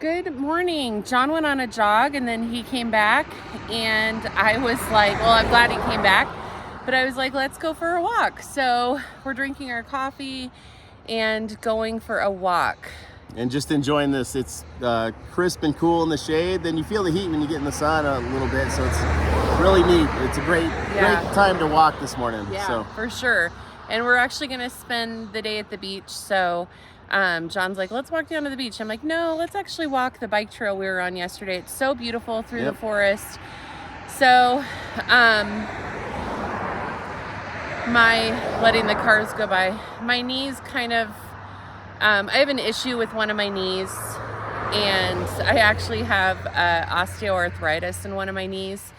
Good morning. John went on a jog and then he came back and I was like, well, I'm glad he came back, but I was like, let's go for a walk. So we're drinking our coffee and going for a walk. And just enjoying this. It's crisp and cool in the shade. Then you feel the heat when you get in the sun a little bit. So it's really neat. It's a great time to walk this morning. Yeah, so. For sure. And we're actually going to spend the day at the beach. So John's like, let's walk down to the beach. I'm like, no, let's actually walk the bike trail we were on yesterday. It's so beautiful through the forest. So my letting the cars go by, my knees kind of, I have an issue with one of my knees, and I actually have osteoarthritis in one of my knees.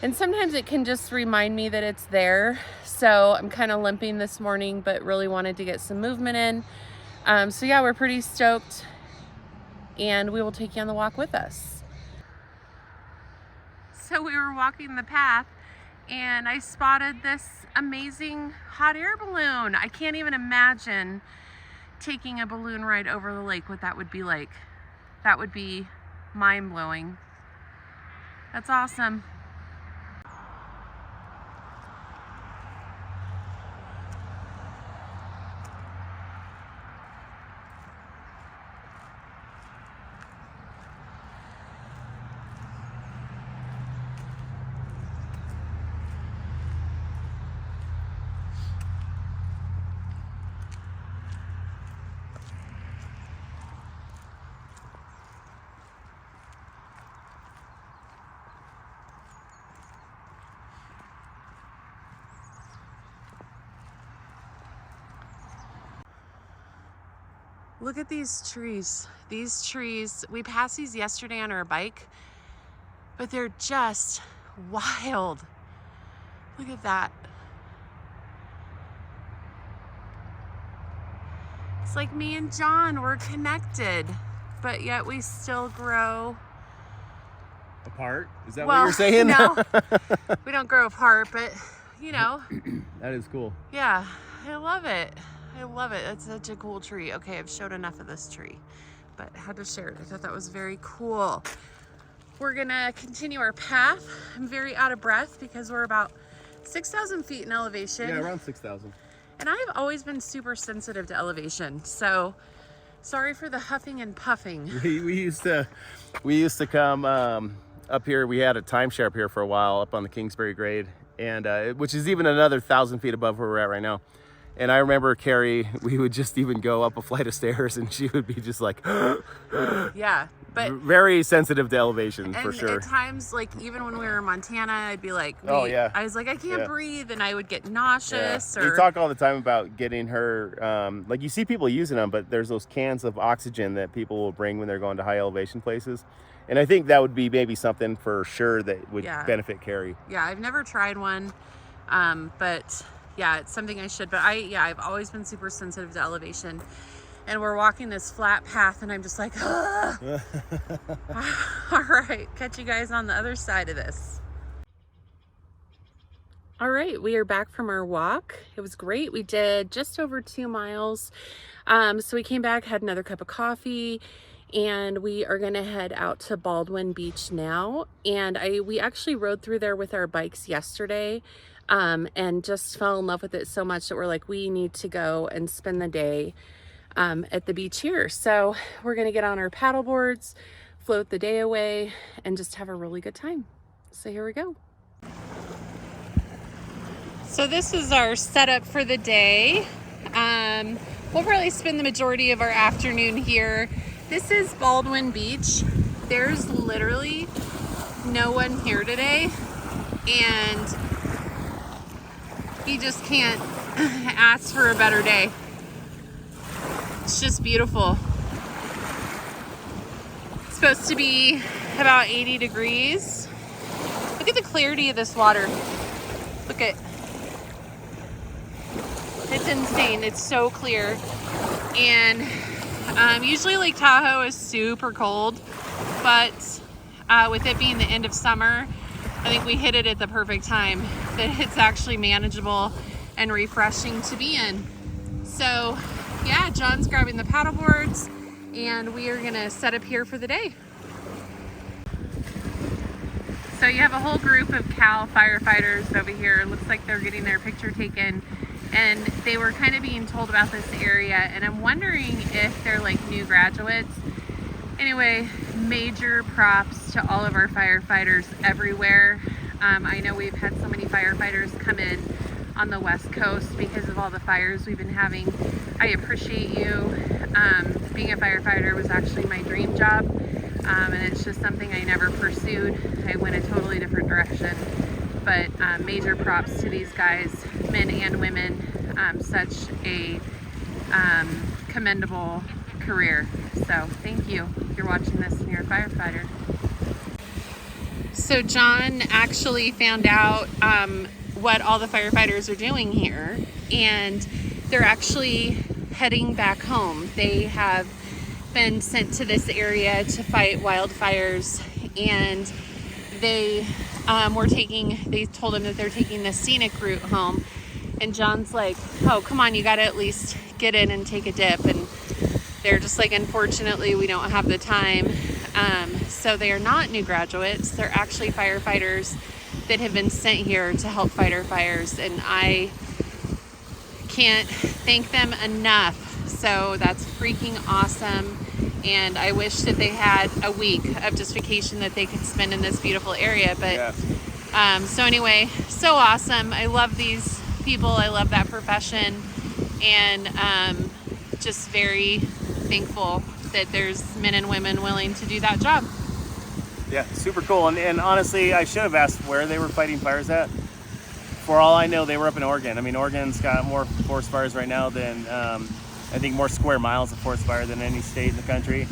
And sometimes it can just remind me that it's there. So I'm kind of limping this morning, but really wanted to get some movement in. So yeah, we're pretty stoked, and we will take you on the walk with us. So we were walking the path and I spotted this amazing hot air balloon. I can't even imagine taking a balloon ride over the lake, what that would be like. That would be mind-blowing. That's awesome. Look at these trees. These trees, we passed these yesterday on our bike, but they're just wild. Look at that. It's like me and John, we're connected, but yet we still grow Apart? Is that what you're saying? No, we don't grow apart, but you know. That is cool. Yeah, I love it. I love it. It's such a cool tree. Okay, I've showed enough of this tree, but I had to share it. I thought that was very cool. We're gonna continue our path. I'm very out of breath because we're about 6,000 feet in elevation. Yeah, around 6,000. And I've always been super sensitive to elevation, so sorry for the huffing and puffing. We used to come up here. We had a timeshare up here for a while up on the Kingsbury grade, and which is even another 1,000 feet above where we're at right now. And I remember Carrie, we would just even go up a flight of stairs and she would be just like, yeah, but very sensitive to elevation, for sure. At times, like even when we were in Montana, I'd be like, oh yeah, I was like, I can't breathe, and I would get nauseous. We talk all the time about getting her, like you see people using them, but there's those cans of oxygen that people will bring when they're going to high elevation places. And I think that would be maybe something for sure that would benefit Carrie. Yeah, I've never tried one, but yeah, it's something I should. But I've always been super sensitive to elevation. And we're walking this flat path and I'm just like, all right, catch you guys on the other side of this. All right, we are back from our walk. It was great. We did just over 2 miles. So we came back, had another cup of coffee, and we are gonna head out to Baldwin Beach now. And we actually rode through there with our bikes yesterday, and just fell in love with it so much that we're like, we need to go and spend the day at the beach here. So we're gonna get on our paddle boards, float the day away, and just have a really good time. So here we go. So this is our setup for the day. We'll probably spend the majority of our afternoon here. This is Baldwin Beach. There's literally no one here today, and you just can't ask for a better day. It's just beautiful. It's supposed to be about 80 degrees. Look at the clarity of this water. Look at, it's insane. It's so clear. And usually Lake Tahoe is super cold, but with it being the end of summer, I think we hit it at the perfect time, that it's actually manageable and refreshing to be in. So yeah, John's grabbing the paddle boards and we are gonna set up here for the day. So you have a whole group of Cal firefighters over here. It looks like they're getting their picture taken, and they were kind of being told about this area, and I'm wondering if they're like new graduates. Anyway, major props to all of our firefighters everywhere. I know we've had so many firefighters come in on the West Coast because of all the fires we've been having. I appreciate you. Being a firefighter was actually my dream job, and it's just something I never pursued. I went a totally different direction, but major props to these guys, men and women. Such a commendable career. So thank you if you're watching this and you're a firefighter. So John actually found out what all the firefighters are doing here, and they're actually heading back home. They have been sent to this area to fight wildfires, and they told him that they're taking the scenic route home. And John's like, oh, come on, you gotta at least get in and take a dip. And they're just like, unfortunately, we don't have the time. So they are not new graduates. They're actually firefighters that have been sent here to help fight our fires. And I can't thank them enough. So that's freaking awesome. And I wish that they had a week of just vacation that they could spend in this beautiful area. But yes. So anyway, so awesome. I love these people. I love that profession. And just very thankful that there's men and women willing to do that job. Yeah, super cool. And honestly, I should have asked where they were fighting fires at. For all I know, they were up in Oregon. I mean, Oregon's got more forest fires right now than, I think, more square miles of forest fire than any state in the country.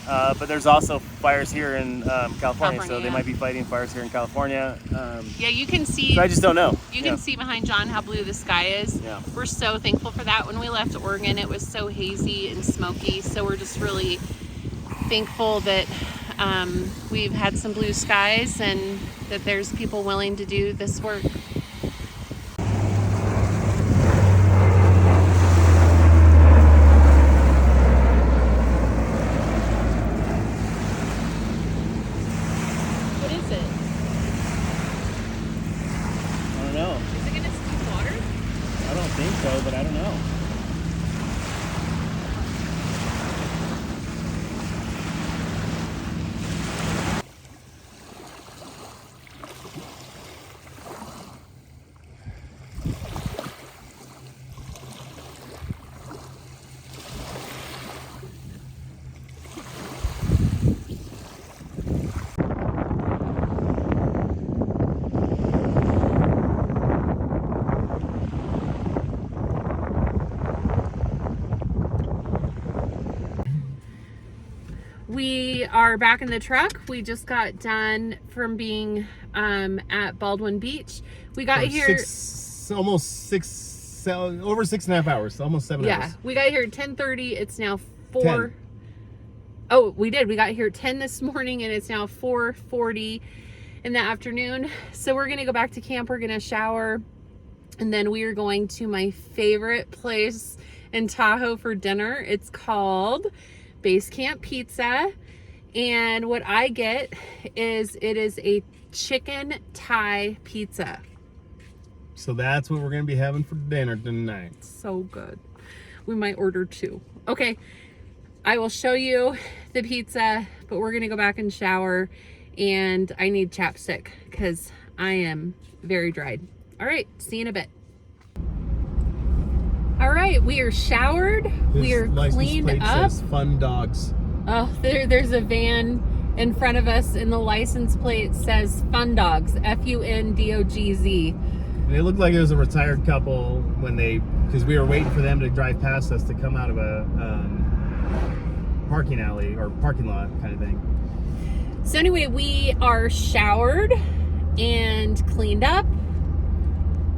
But there's also fires here in California, so they might be fighting fires here in California. Yeah, you can see. So I just don't know. You can see behind John how blue the sky is. Yeah. We're so thankful for that. When we left Oregon, it was so hazy and smoky. So we're just really thankful that we've had some blue skies and that there's people willing to do this work. But I don't know. We are back in the truck. We just got done from being at Baldwin Beach. We got here over 6.5 hours, almost 7 hours. Yeah, we got here at 10:30. It's now 4. 10. Oh, we did. We got here at 10 this morning, and it's now 4:40 in the afternoon. So we're gonna go back to camp. We're gonna shower, and then we are going to my favorite place in Tahoe for dinner. It's called Base Camp Pizza, and what I get is it is a chicken Thai pizza. So that's what we're gonna be having for dinner tonight. So good. We might order 2. Okay, I will show you the pizza, but we're gonna go back and shower, and I need chapstick because I am very dried. All right, see you in a bit. All right, we are showered. We are cleaned up. Says Fun Dogs. Oh, there's a van in front of us, and the license plate says Fun Dogs, F-U-N-D-O-G-Z. And it looked like it was a retired couple because we were waiting for them to drive past us to come out of a parking alley or parking lot kind of thing. So anyway, we are showered and cleaned up,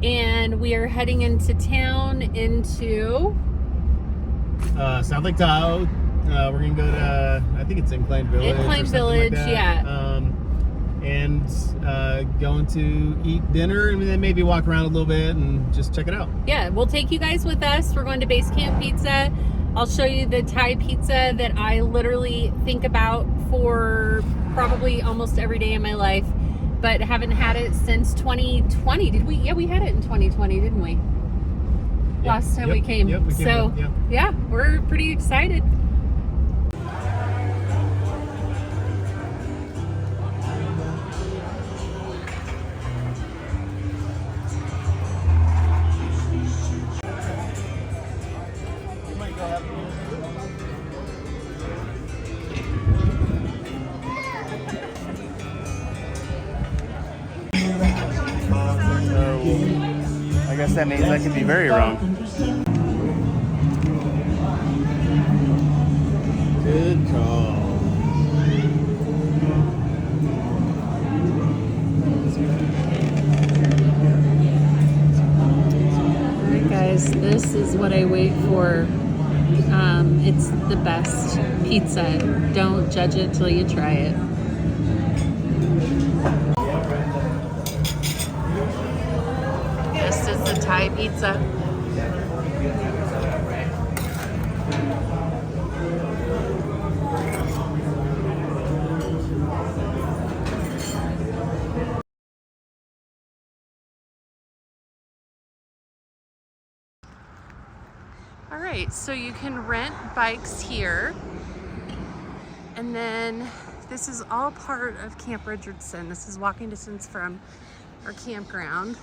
and we are heading into town into South Lake Tahoe. We're gonna go to, I think it's Incline Village. Incline Village, like yeah. And going to eat dinner and then maybe walk around a little bit and just check it out. Yeah, we'll take you guys with us. We're going to Base Camp Pizza. I'll show you the Thai pizza that I literally think about for probably almost every day in my life, but haven't had it since 2020. Did we? Yeah, we had it in 2020, didn't we? Last time we came. Yep, we came so, yeah, we're pretty excited. I guess that means I could be very wrong. Good call. Alright guys, this is what I wait for. It's the best pizza. Don't judge it till you try it. This is the Thai pizza. All right, so you can rent bikes here. And then this is all part of Camp Richardson. This is walking distance from our campground.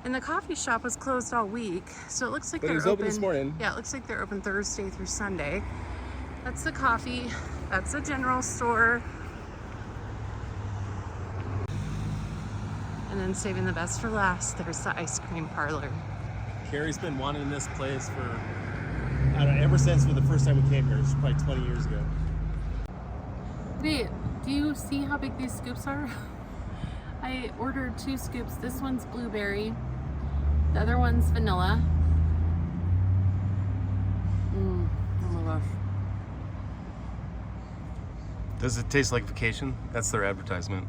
And the coffee shop was closed all week, so it looks like they're open this morning. Yeah, it looks like they're open Thursday through Sunday. That's the coffee. That's the general store. And then saving the best for last, there's the ice cream parlor. Carrie's been wanting this place for, I don't know, ever since for the first time we came here. It's probably 20 years ago. Wait, do you see how big these scoops are? I ordered 2 scoops. This one's blueberry. The other one's vanilla. Oh my gosh. Does it taste like vacation? That's their advertisement.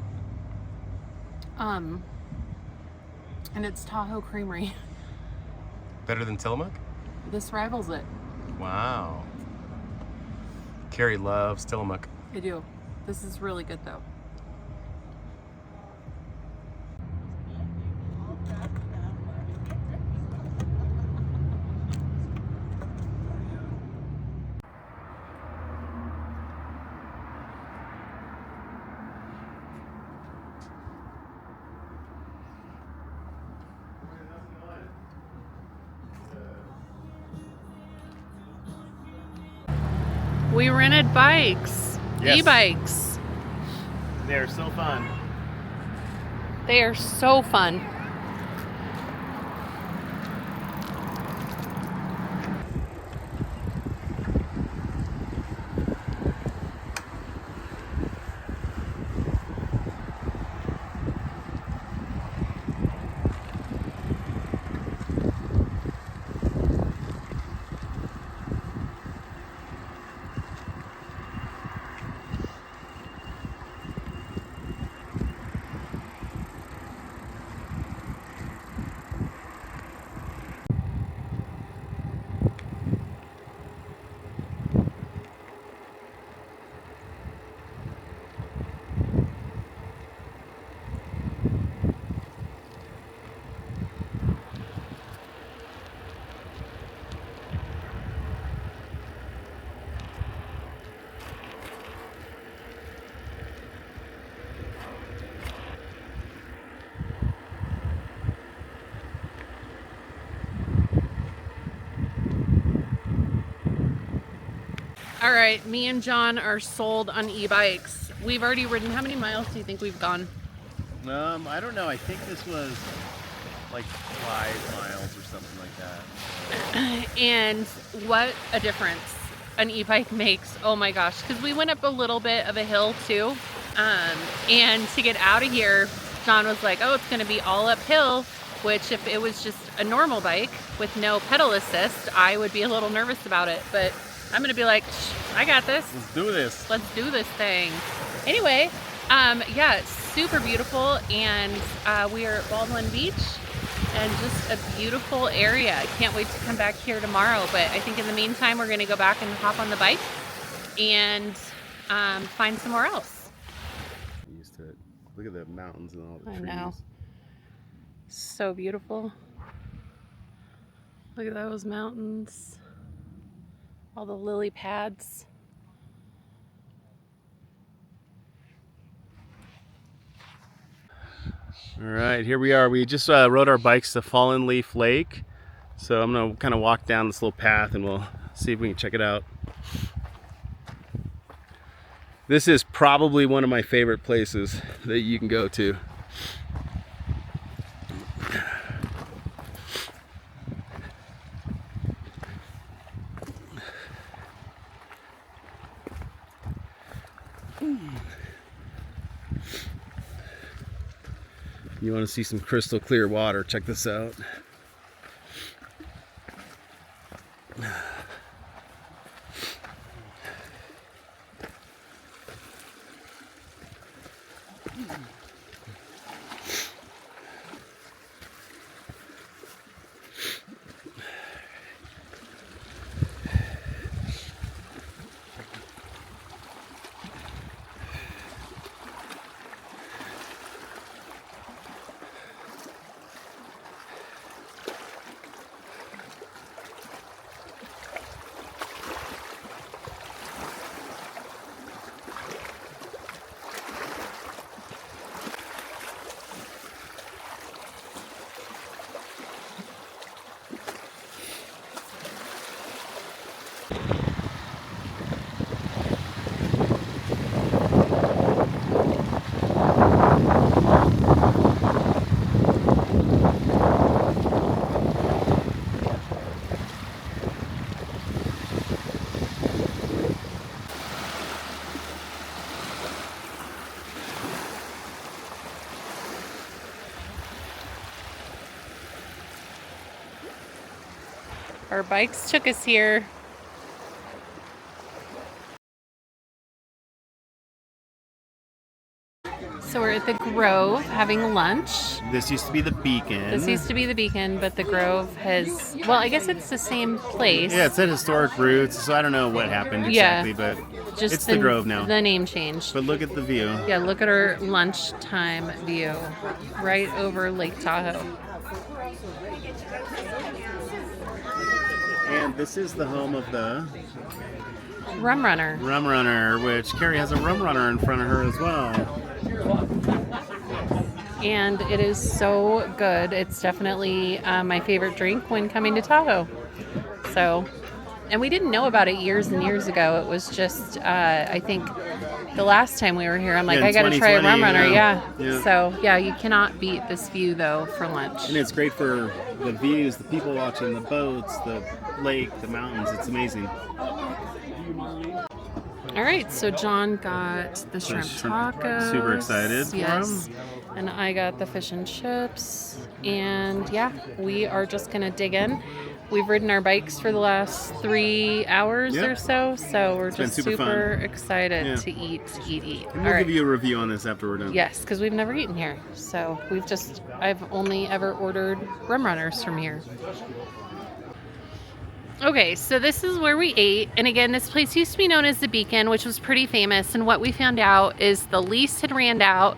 And it's Tahoe Creamery. Better than Tillamook? This rivals it. Wow. Carrie loves Tillamook. I do. This is really good though. We rented bikes, Yes. e-bikes. They're so fun. They are so fun. All right, me and John are sold on e-bikes. We've already ridden, how many miles do you think we've gone? I don't know. I think this was like 5 miles or something like that. And what a difference an e-bike makes. Oh my gosh, because we went up a little bit of a hill too. And to get out of here, John was like, oh, it's gonna be all uphill, which if it was just a normal bike with no pedal assist, I would be a little nervous about it. But I'm gonna be like, I got this. Let's do this. Let's do this thing. Anyway, yeah, it's super beautiful, and we are at Baldwin Beach, and just a beautiful area. I can't wait to come back here tomorrow, but I think in the meantime we're gonna go back and hop on the bike and find somewhere else. I'm used to it. Look at the mountains and all the trees. I know. So beautiful. Look at those mountains. All the lily pads. All right, here we are. We just rode our bikes to Fallen Leaf Lake. So I'm gonna kind of walk down this little path and we'll see if we can check it out. This is probably one of my favorite places that you can go to. You want to see some crystal clear water, check this out. Our bikes took us here. So we're at the Grove having lunch. This used to be the Beacon. This used to be the Beacon, but the Grove has, well, I guess it's the same place. Yeah, it said historic roots, so I don't know what happened exactly, but just it's the Grove now. The name changed. But look at the view. Yeah, look at our lunchtime view right over Lake Tahoe. And this is the home of the Rum Runner. Rum Runner, which Carrie has a Rum Runner in front of her as well. And it is so good. It's definitely my favorite drink when coming to Tahoe. So, and we didn't know about it years and years ago. It was just, I think the last time we were here, I'm like, I got to try a Rum Runner. Yeah. So, yeah, you cannot beat this view though for lunch. And it's great for the views, the people watching, the boats, the lake, the mountains. It's amazing. All right, so John got the shrimp tacos. Super excited. Yes. And I got the fish and chips. And yeah, we are just going to dig in. We've ridden our bikes for the last 3 hours or so. So we're just super excited to eat. And we'll give you a review on this after we're done. Yes, because we've never eaten here. So I've only ever ordered Rum Runners from here. Okay, so this is where we ate. And again, this place used to be known as the Beacon, which was pretty famous. And what we found out is the lease had ran out.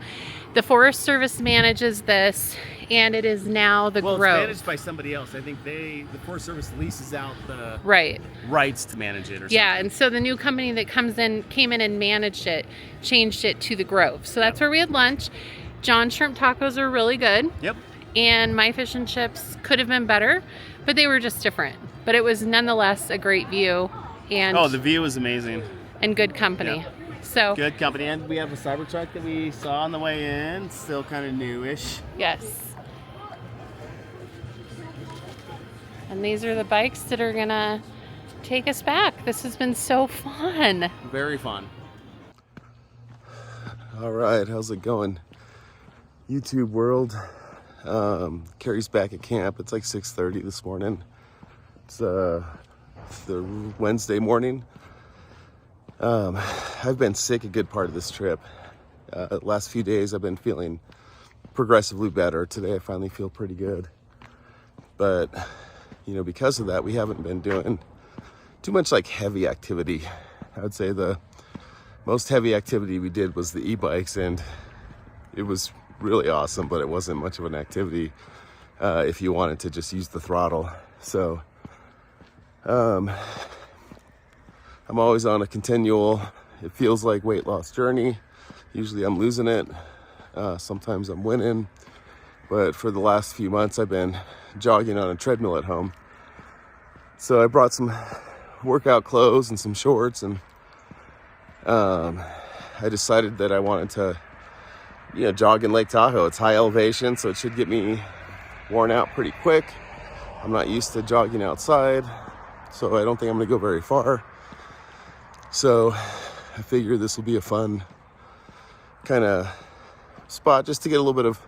The Forest Service manages this, and it is now the Grove. Well, it's managed by somebody else. I think the Forest Service leases out the rights to manage it or something. Yeah, and so the new company that came in and managed it, changed it to the Grove. So that's where we had lunch. John's shrimp tacos are really good. Yep. And my fish and chips could have been better, but they were just different. But it was nonetheless a great view. And the view was amazing. And good company. Yep. So good company. And we have a Cybertruck that we saw on the way in. Still kind of newish. Yes. And these are the bikes that are gonna take us back. This has been so fun. Very fun. All right, how's it going? YouTube world. Carrie's back at camp. It's like 6:30 this morning. It's the Wednesday morning. I've been sick a good part of this trip. Last few days I've been feeling progressively better. Today I finally feel pretty good. But, you know, because of that, we haven't been doing too much like heavy activity. I would say the most heavy activity we did was the e-bikes, and it was really awesome, but it wasn't much of an activity if you wanted to just use the throttle. So I'm always on a continual, it feels like, weight loss journey. Usually I'm losing it. Sometimes I'm winning. But for the last few months, I've been jogging on a treadmill at home. So I brought some workout clothes and some shorts, and I decided that I wanted to, you know, jog in Lake Tahoe. It's high elevation, so it should get me worn out pretty quick. I'm not used to jogging outside, so I don't think I'm gonna go very far. So I figure this will be a fun kind of spot just to get a little bit of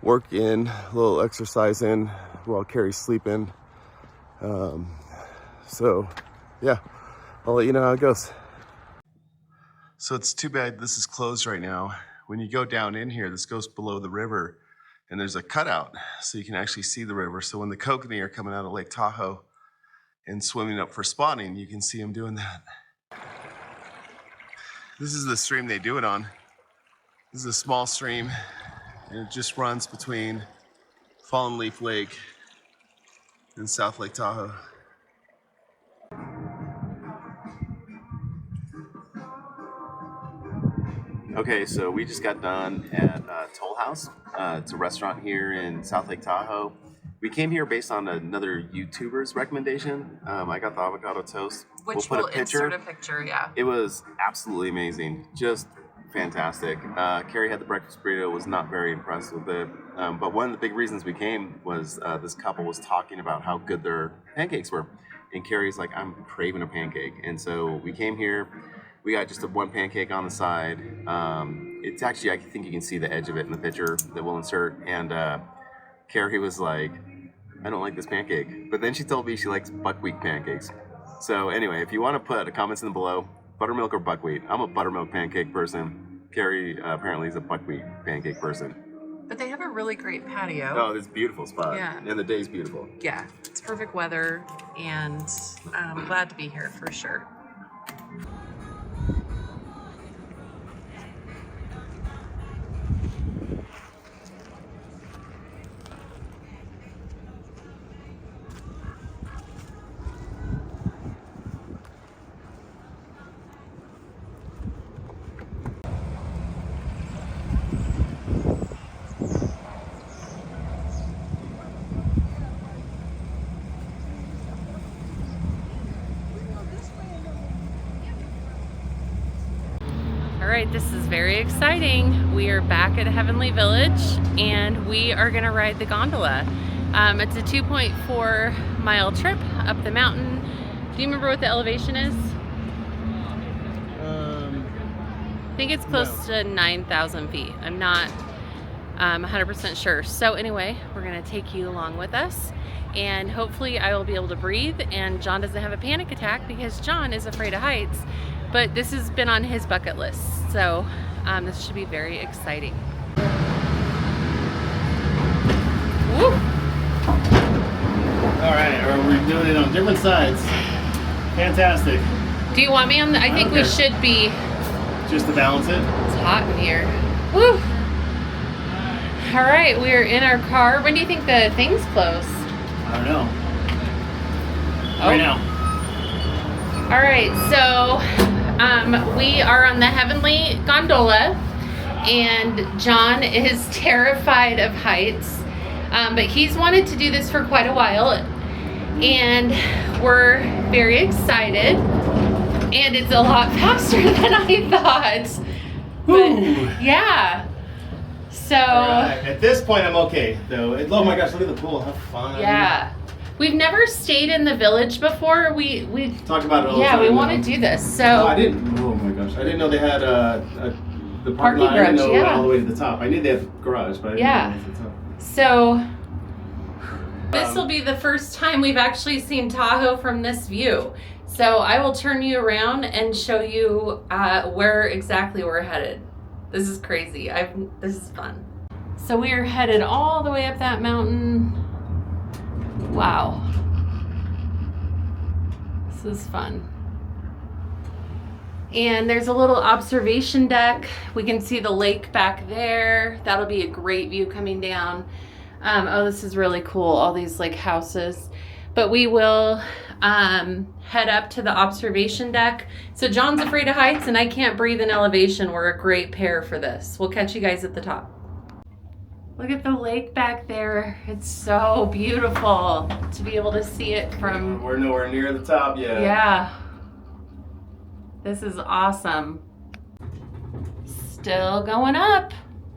work in, a little exercise in while Carrie's sleeping. So yeah, I'll let you know how it goes. So it's too bad this is closed right now. When you go down in here, this goes below the river, and there's a cutout so you can actually see the river. So when the kokanee are coming out of Lake Tahoe and swimming up for spawning, you can see them doing that. This is the stream they do it on. This is a small stream, and it just runs between Fallen Leaf Lake and South Lake Tahoe. Okay, so we just got done at Toll House. It's a restaurant here in South Lake Tahoe. We came here based on another YouTuber's recommendation. I got the avocado toast. Which we'll we'll put a picture. insert a picture, yeah. It was absolutely amazing. Just fantastic. Carrie had the breakfast burrito, was not very impressed with it. But one of the big reasons we came was this couple was talking about how good their pancakes were. And Carrie's like, I'm craving a pancake. And so we came here. We got just one pancake on the side. It's actually, I think you can see the edge of it in the picture that we'll insert. And Carrie was like, I don't like this pancake. But then she told me she likes buckwheat pancakes. So anyway, if you want to put comments in below, buttermilk or buckwheat. I'm a buttermilk pancake person. Carrie apparently is a buckwheat pancake person. But they have a really great patio. Oh, this beautiful spot. Yeah. And the day's beautiful. Yeah, it's perfect weather, and I'm glad to be here for sure. All right, this is very exciting. We are back at Heavenly Village, and we are gonna ride the gondola. It's a 2.4 mile trip up the mountain. Do you remember what the elevation is? I think it's close to 9,000 feet. I'm not 100% sure. So anyway, we're gonna take you along with us, and hopefully I will be able to breathe and John doesn't have a panic attack, because John is afraid of heights. But this has been on his bucket list, so this should be very exciting. Woo! All right, we're doing it on different sides. Fantastic. Do you want me on the, I think we should be. Just to balance it? It's hot in here. Woo! All right, we're in our car. When do you think the things close? I don't know. Oh. Right now. All right, so we are on the Heavenly Gondola, and John is terrified of heights, but he's wanted to do this for quite a while, and we're very excited, and it's a lot faster than I thought. But, yeah. So Right. At this point, I'm okay, though. Oh my gosh, look at the pool. How fun. yeah. We've never stayed in the village before. We talk about it all the time. we want to do this. So Oh, I didn't. Oh my gosh, I didn't know they had the parking lot. I didn't know it went all the way to the top. I knew they had a garage, but I didn't know it went to the top. So this will be the first time we've actually seen Tahoe from this view. So I will turn you around and show you where exactly we're headed. This is crazy. This is fun. So we are headed all the way up that mountain. Wow. This is fun. And there's a little observation deck. We can see the lake back there. That'll be a great view coming down. Oh, this is really cool. All these like houses. But we will head up to the observation deck. So John's afraid of heights and I can't breathe in elevation. We're a great pair for this. We'll catch you guys at the top. Look at the lake back there. It's so beautiful to be able to see it from... We're nowhere near the top yet. Yeah. This is awesome. Still going up.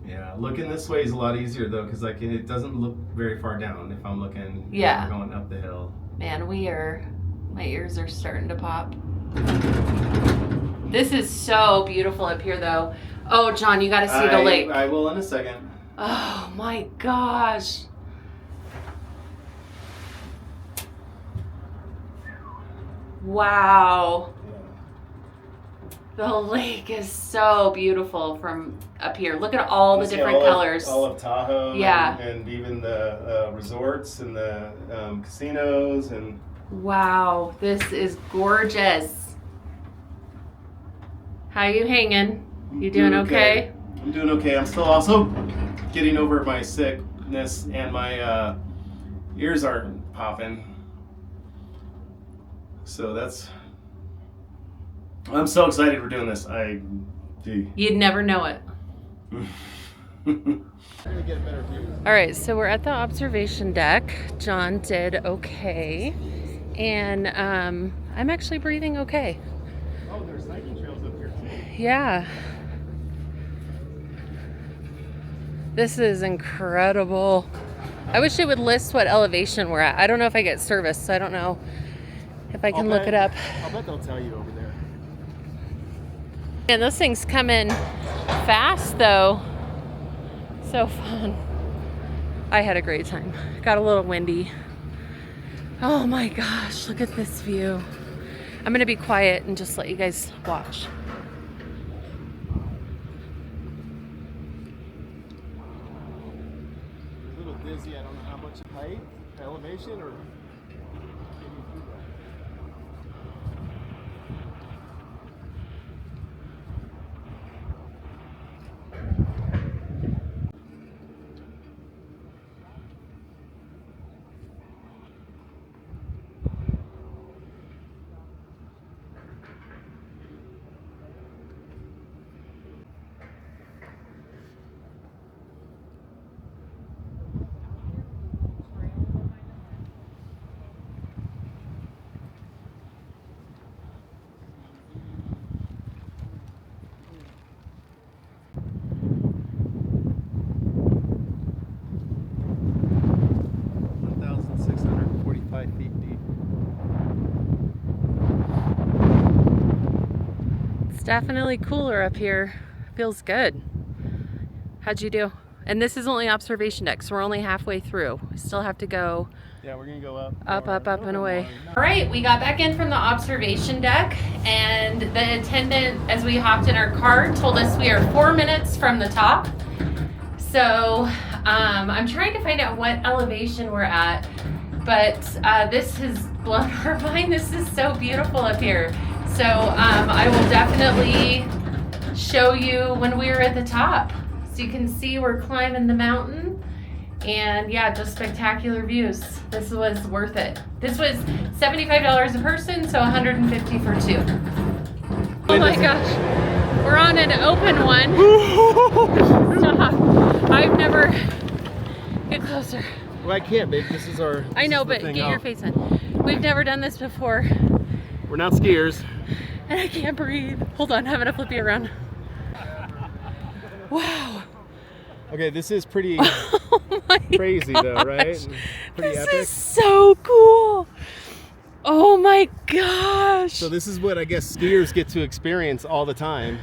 Yeah, looking this way is a lot easier though, because like it doesn't look very far down if I'm looking. Yeah. Going up the hill. Man, my ears are starting to pop. This is so beautiful up here though. Oh, John, you got to see the lake. I will in a second. Oh my gosh. Wow. The lake is so beautiful from up here. Look at all the different colors. All of Tahoe. Yeah. And even the resorts and the casinos and. Wow, this is gorgeous. How you hanging? You doing okay? I'm doing okay. I'm still also getting over my sickness and my ears aren't popping. So I'm so excited we're doing this. You'd never know it. All right, so we're at the observation deck. John did okay. And I'm actually breathing okay. Oh, there's hiking trails up here too. Yeah. This is incredible. I wish it would list what elevation we're at. I don't know if I get service, so I don't know if I can look it up. I'll bet they'll tell you over there. And those things come in fast though. So fun. I had a great time. Got a little windy. Oh my gosh, look at this view. I'm gonna be quiet and just let you guys watch. A little dizzy. I don't know how much height, elevation, or. Definitely cooler up here. Feels good. How'd you do? And this is only observation deck, so we're only halfway through. We still have to go. Yeah, we're gonna go up. Up and away. All right, we got back in from the observation deck, and the attendant, as we hopped in our car, told us we are 4 minutes from the top. So I'm trying to find out what elevation we're at, but this has blown our mind. This is so beautiful up here. So I will definitely show you when we're at the top. So you can see we're climbing the mountain, and yeah, just spectacular views. This was worth it. This was $75 a person, so $150 for two. Oh my gosh, we're on an open one. Stop. I've never, get closer. Well, I can't, babe. This is our. I know, but get your face in. We've never done this before. We're not skiers. And I can't breathe. Hold on, I'm gonna flip you around. Wow. Okay, this is pretty Oh my crazy gosh. though, right? Pretty This epic. is so cool. Oh my gosh. So this is what I guess skiers get to experience all the time,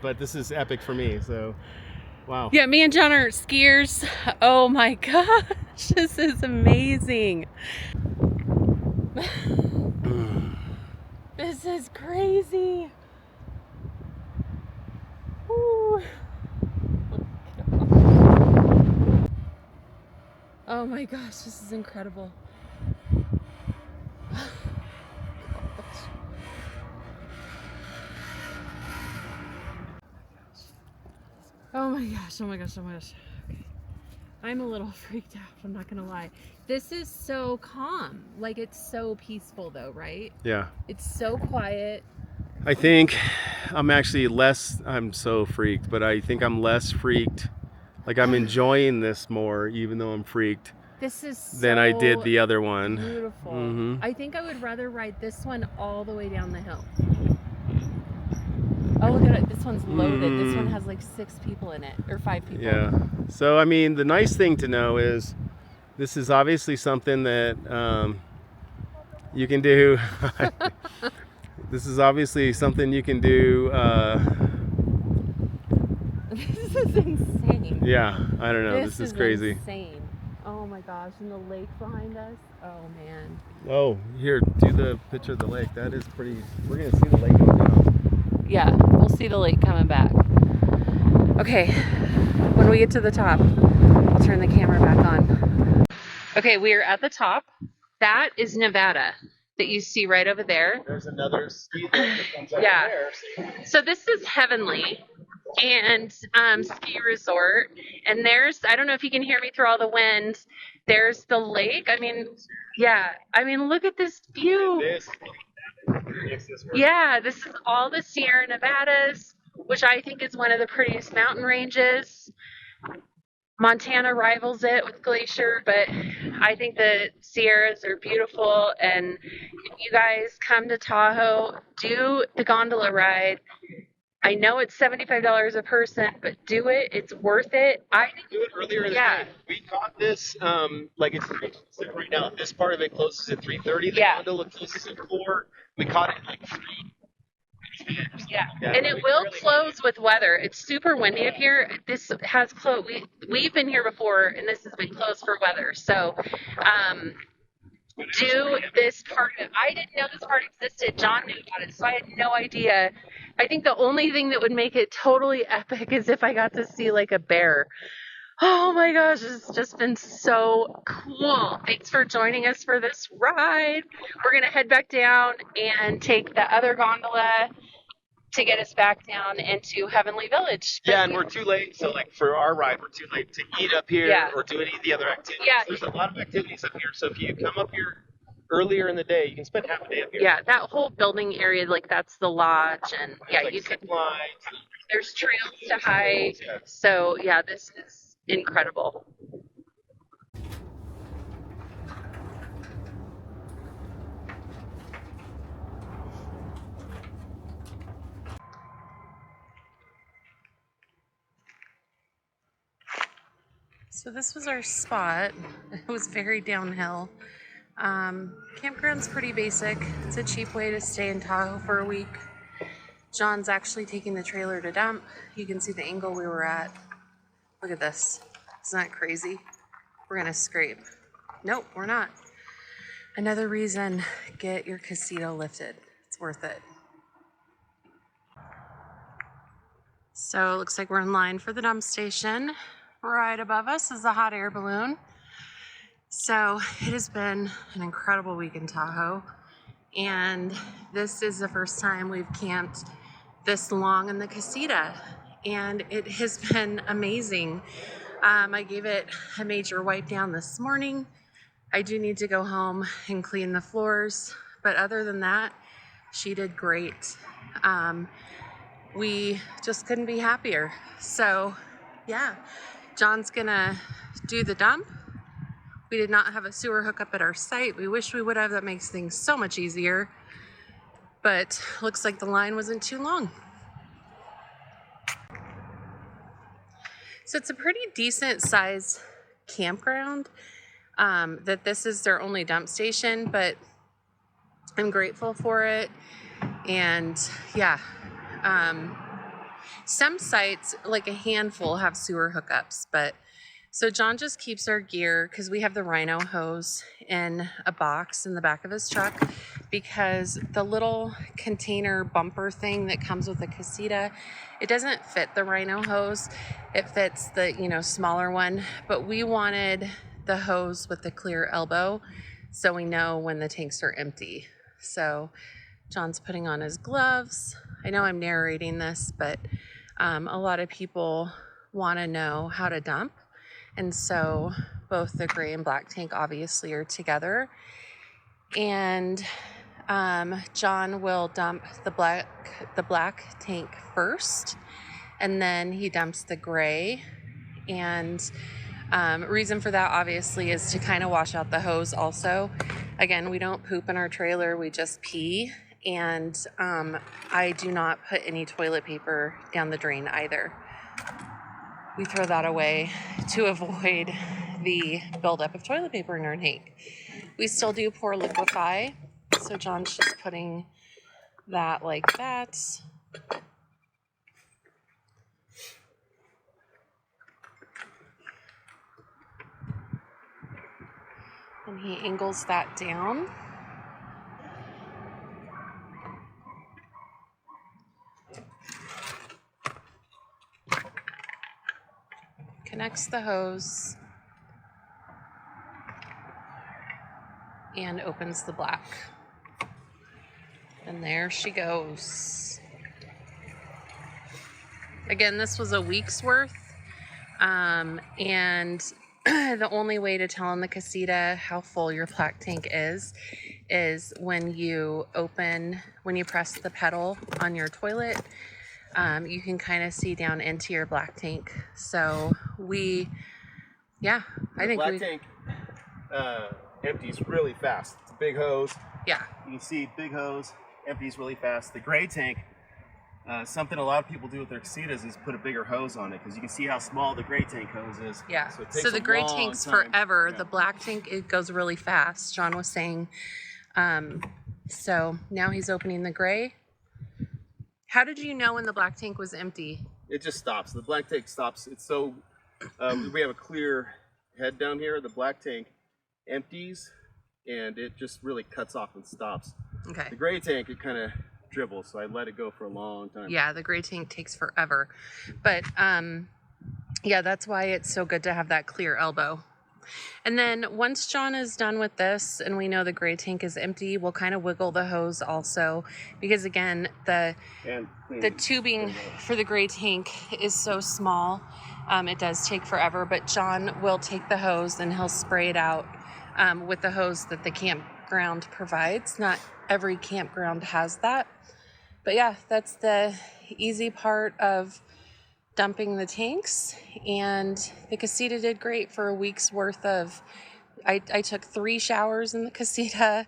but this is epic for me. So, wow. Yeah, me and John are skiers. Oh my gosh, this is amazing. This is crazy. Ooh. Oh my gosh, this is incredible. my gosh, oh my gosh, oh my gosh. Okay. I'm a little freaked out, I'm not gonna lie. This is so calm. Like, it's so peaceful though, right? Yeah. It's so quiet. I think I'm actually less, I'm so freaked, but I think I'm less freaked. Like, I'm enjoying this more, even though I'm freaked, This is so than I did the other one. beautiful. Mm-hmm. I think I would rather ride this one all the way down the hill. Oh, look at it. This one's loaded. This one has like 6 people in it, or 5 people. Yeah. So, I mean, the nice thing to know is this is obviously something that you can do. This is obviously something you can do. This is insane. Yeah, I don't know. This is crazy. Insane. Oh my gosh, and the lake behind us. Oh man. Oh, here, do the picture of the lake. That is pretty. We're gonna see the lake going down. Yeah, we'll see the lake coming back. Okay, when we get to the top, I'll turn the camera back on. Okay, we are at the top. That is Nevada that you see right over there. There's another ski that comes out Yeah. there. So this is Heavenly and ski resort, and there's, I don't know if you can hear me through all the wind, there's the lake. I mean, yeah, I mean, look at this view. Yeah, this is all the Sierra Nevadas, which I think is one of the prettiest mountain ranges. Montana rivals it with Glacier, but I think the Sierras are beautiful, and if you guys come to Tahoe, do the gondola ride. I know it's $75 a person, but do it. It's worth it. I Do it earlier in the day. We caught this, like it's right now. This part of it closes at 3:30. The gondola closes at 4. We caught it at like 3. Yeah, and it will close with weather. It's super windy up here. This has closed. We've been here before, and this has been closed for weather. So, do this part of it. I didn't know this part existed. John knew about it, so I had no idea. I think the only thing that would make it totally epic is if I got to see like a bear. Oh my gosh, it's just been so cool. Thanks for joining us for this ride. We're going to head back down and take the other gondola to get us back down into Heavenly Village. Yeah, and we're too late. So, like, for our ride, we're too late to eat up here or do any of the other activities. Yeah. There's a lot of activities up here. So, if you come up here earlier in the day, you can spend half a day up here. Yeah, that whole building area, like, that's the lodge. And, yeah, like you can. lines. There's trails to hike. Yeah. So, yeah, this is incredible. So this was our spot. It was very downhill. Campground's pretty basic. It's a cheap way to stay in Tahoe for a week. John's actually taking the trailer to dump. You can see the angle we were at. Look at this. Isn't that crazy? We're gonna scrape. Nope, we're not. Another reason, get your Casita lifted. It's worth it. So it looks like we're in line for the dump station. Right above us is the hot air balloon. So it has been an incredible week in Tahoe, and this is the first time we've camped this long in the Casita, and it has been amazing. I gave it a major wipe down this morning. I do need to go home and clean the floors, but other than that, she did great. We just couldn't be happier. So yeah, John's gonna do the dump. We did not have a sewer hookup at our site. We wish we would have. That makes things so much easier. But looks like the line wasn't too long. So it's a pretty decent size campground. That this is their only dump station, but I'm grateful for it. And yeah, some sites, like a handful, have sewer hookups, but so John just keeps our gear because we have the Rhino hose in a box in the back of his truck, because the little container bumper thing that comes with the Casita, it doesn't fit the Rhino hose. It fits the, smaller one, but we wanted the hose with the clear elbow so we know when the tanks are empty. So John's putting on his gloves. I know I'm narrating this, but a lot of people want to know how to dump. And so both the gray and black tank obviously are together. And John will dump the black tank first, and then he dumps the gray. And reason for that obviously is to kind of wash out the hose also. Again, we don't poop in our trailer, we just pee. And I do not put any toilet paper down the drain either. We throw that away to avoid the buildup of toilet paper in our tank. We still do pour liquefy, so John's just putting that like that. And he angles that down. Connects the hose and opens the black. And there she goes. Again, this was a week's worth. And the only way to tell in the Casita how full your black tank is when you press the pedal on your toilet. You can kind of see down into your black tank. So I think black tank empties really fast. It's a big hose. Yeah. You can see big hose empties really fast. The gray tank, something a lot of people do with their Casitas is put a bigger hose on it, because you can see how small the gray tank hose is. Yeah. So, it takes so the a gray long tank's time. forever. Yeah. The black tank, it goes really fast. John was saying. So now he's opening the gray. How did you know when the black tank was empty? It just stops. The black tank stops. It's so we have a clear head down here. The black tank empties and it just really cuts off and stops. Okay. The gray tank, it kind of dribbles, so I let it go for a long time. Yeah, the gray tank takes forever. But yeah, that's why it's so good to have that clear elbow. And then once John is done with this and we know the gray tank is empty, we'll kind of wiggle the hose also, because again, the tubing for the gray tank is so small. It does take forever, but John will take the hose and he'll spray it out with the hose that the campground provides. Not every campground has that. But yeah, that's the easy part of dumping the tanks, and the Casita did great for a week's worth of, I took 3 showers in the Casita,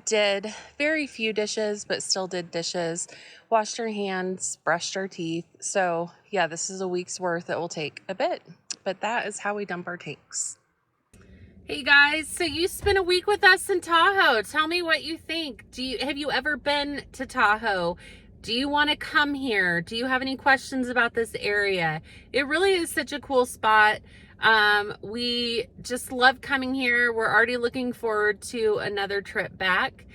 did very few dishes, but still did dishes, washed our hands, brushed our teeth. So yeah, this is a week's worth. It will take a bit, but that is how we dump our tanks. Hey guys, so you spent a week with us in Tahoe. Tell me what you think. Have you ever been to Tahoe? Do you want to come here? Do you have any questions about this area? It really is such a cool spot. We just love coming here. We're already looking forward to another trip back.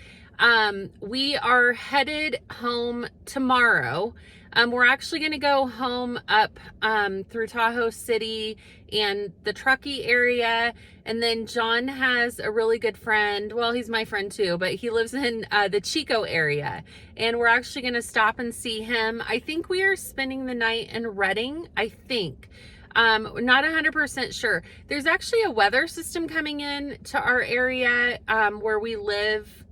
We are headed home tomorrow. We're actually going to go home up through Tahoe City and the Truckee area. And then John has a really good friend. Well, he's my friend too, but he lives in the Chico area. And we're actually going to stop and see him. I think we are spending the night in Redding, I think. Not 100% sure. There's actually a weather system coming in to our area where we live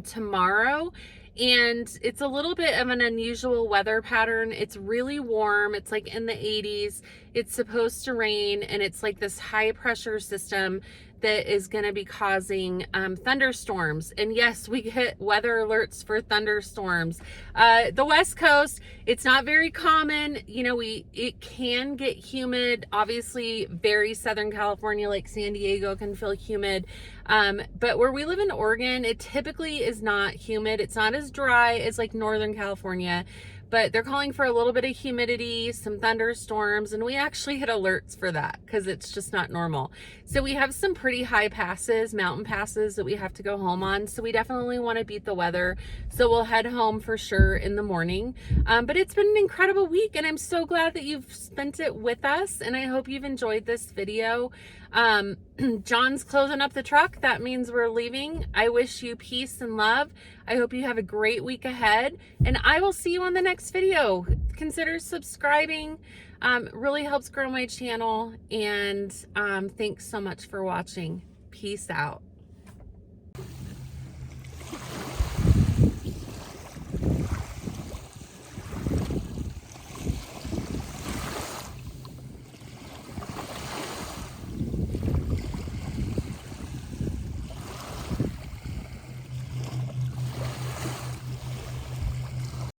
tomorrow. And it's a little bit of an unusual weather pattern. It's really warm. It's like in the 80s. It's supposed to rain, and it's like this high pressure system that is going to be causing thunderstorms. And yes, we get weather alerts for thunderstorms. The West Coast, it's not very common. You know, it can get humid. Obviously, very Southern California, like San Diego, can feel humid. But where we live in Oregon, it typically is not humid. It's not as dry as like Northern California. But they're calling for a little bit of humidity, some thunderstorms, and we actually hit alerts for that because it's just not normal. So we have some pretty high passes, mountain passes that we have to go home on. So we definitely want to beat the weather. So we'll head home for sure in the morning. But it's been an incredible week, and I'm so glad that you've spent it with us, and I hope you've enjoyed this video. John's closing up the truck. That means we're leaving. I wish you peace and love. I hope you have a great week ahead, and I will see you on the next video. Consider subscribing. Really helps grow my channel, and thanks so much for watching. Peace out.